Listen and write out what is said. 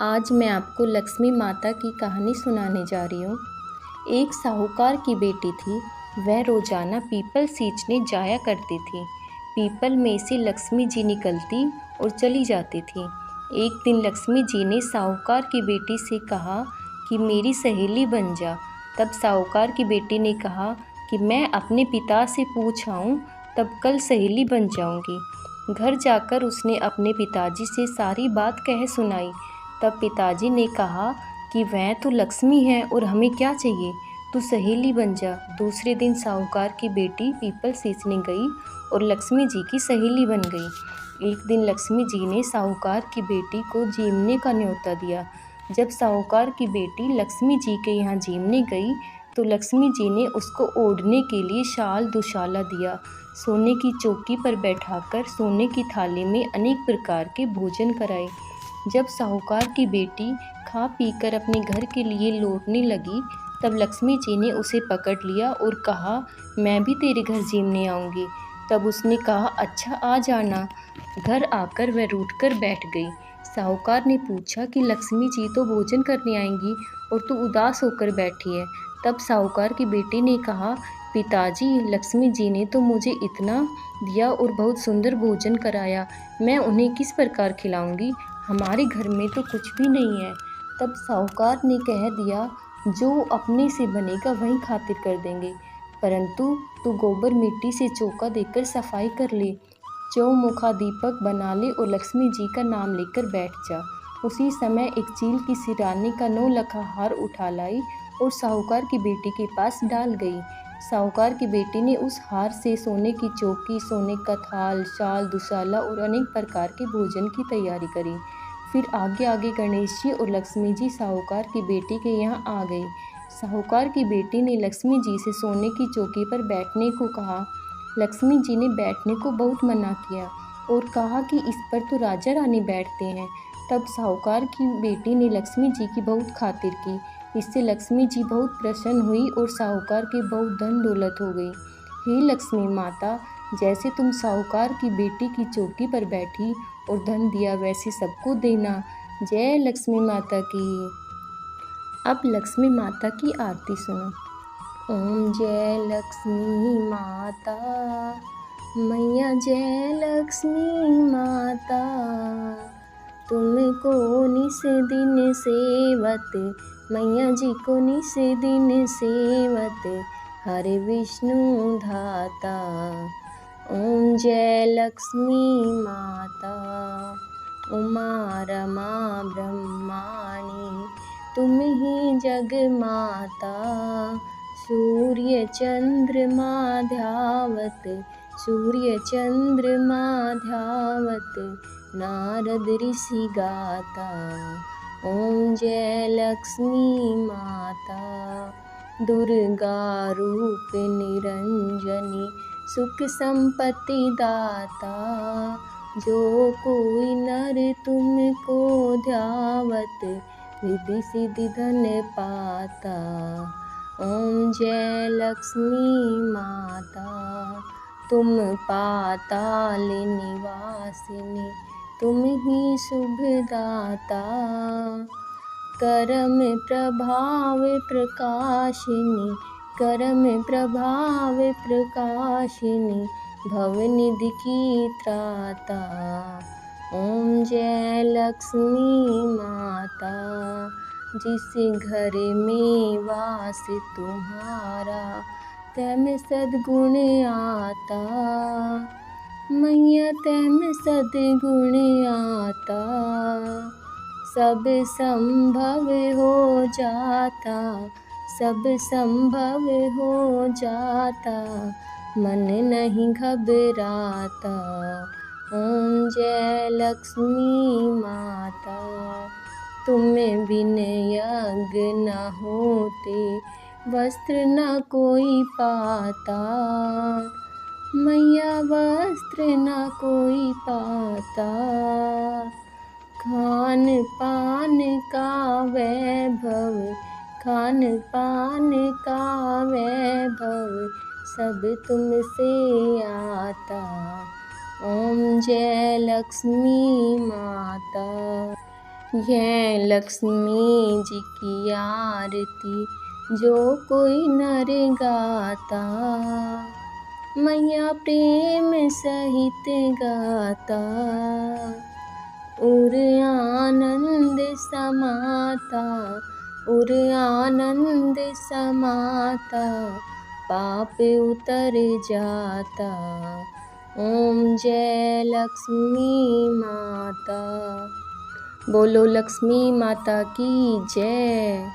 आज मैं आपको लक्ष्मी माता की कहानी सुनाने जा रही हूँ। एक साहूकार की बेटी थी। वह रोजाना पीपल सींचने जाया करती थी। पीपल में से लक्ष्मी जी निकलती और चली जाती थी। एक दिन लक्ष्मी जी ने साहूकार की बेटी से कहा कि मेरी सहेली बन जा। तब साहूकार की बेटी ने कहा कि मैं अपने पिता से पूछ आऊँ, तब कल सहेली बन जाऊँगी। घर जाकर उसने अपने पिताजी से सारी बात कह सुनाई। तब पिताजी ने कहा कि वह तो लक्ष्मी है और हमें क्या चाहिए, तू सहेली बन जा। दूसरे दिन साहूकार की बेटी पीपल सींचने गई और लक्ष्मी जी की सहेली बन गई। एक दिन लक्ष्मी जी ने साहूकार की बेटी को जीमने का न्योता दिया। जब साहूकार की बेटी लक्ष्मी जी के यहाँ जीमने गई तो लक्ष्मी जी ने उसको ओढ़ने के लिए शाल दुशाला दिया। सोने की चौकी पर बैठाकर सोने की थाली में अनेक प्रकार के भोजन कराए। जब साहूकार की बेटी खा पीकर अपने घर के लिए लौटने लगी तब लक्ष्मी जी ने उसे पकड़ लिया और कहा, मैं भी तेरे घर जीमने आऊँगी। तब उसने कहा, अच्छा आ जाना। घर आकर वह रूठकर बैठ गई। साहूकार ने पूछा कि लक्ष्मी जी तो भोजन करने आएंगी और तू उदास होकर बैठी है। तब साहूकार की बेटी ने कहा, पिताजी, लक्ष्मी जी ने तो मुझे इतना दिया और बहुत सुंदर भोजन कराया, मैं उन्हें किस प्रकार खिलाऊंगी? हमारे घर में तो कुछ भी नहीं है। तब साहूकार ने कह दिया, जो अपने से बनेगा वही खातिर कर देंगे, परंतु तू गोबर मिट्टी से चौका देकर सफाई कर ले, चौमुखा दीपक बना ले और लक्ष्मी जी का नाम लेकर बैठ जा। उसी समय एक चील की सिरानी का 9 लखा हार उठा लाई और साहूकार की बेटी के पास डाल गई। साहूकार की बेटी ने उस हार से सोने की चौकी, सोने का थाल, शाल दुशाला और अनेक प्रकार के भोजन की तैयारी करी। फिर आगे आगे गणेश जी और लक्ष्मी जी साहूकार की बेटी के यहाँ आ गई। साहूकार की बेटी ने लक्ष्मी जी से सोने की चौकी पर बैठने को कहा। लक्ष्मी जी ने बैठने को बहुत मना किया और कहा कि इस पर तो राजा रानी बैठते हैं। तब साहूकार की बेटी ने लक्ष्मी जी की बहुत खातिर की। इससे लक्ष्मी जी बहुत प्रसन्न हुई और साहूकार की बहुत धन दौलत हो गई। हे लक्ष्मी माता, जैसे तुम साहूकार की बेटी की चौकी पर बैठी और धन दिया वैसे सबको देना। जय लक्ष्मी माता की। अब लक्ष्मी माता की आरती सुनो। ओम जय लक्ष्मी माता, मैया जय लक्ष्मी माता, तुमको निस दिन सेवत, मैया जी को निस दिन सेवत, हरे विष्णु धाता। ओम जय लक्ष्मी माता, उमा रमा ब्रह्माणी, तुम ही जग माता, सूर्य चंद्रमा ध्यावत, सूर्य चंद्रमा ध्यावत, नारद ऋषि गाता। ओम जय लक्ष्मी माता, दुर्गा रूप निरंजनी, सुख संपत्ति दाता, जो कोई नर तुमको ध्यावत, रिद्धि सिद्धि धन पाता। ओम जय लक्ष्मी माता, तुम पाताल निवासिनी, तुम ही शुभदाता, करम प्रभाव प्रकाशिनी, करम प्रभाव प्रकाशिनी, भवनिधि की त्राता। ओम जय लक्ष्मी माता, जिस घर में वास तुम्हारा, तैमें सद्गुण आता, मैया तैमें सद्गुण आता, सब संभव हो जाता, सब संभव हो जाता, मन नहीं घबराता। ओम जय लक्ष्मी माता, तुम्हें बिन यज्ञ न होते, वस्त्र न कोई पाता, मैया वस्त्र न कोई पाता, खान पान का वैभव, खान पान का वैभव, सब तुमसे आता। ओम जय लक्ष्मी माता, यह लक्ष्मी जी की आरती जो कोई नर गाता, मैया प्रेम सहित गाता। उर आनंद समाता, उर आनंद समाता, पाप उतर जाता। ओम जय लक्ष्मी माता। बोलो लक्ष्मी माता की जय।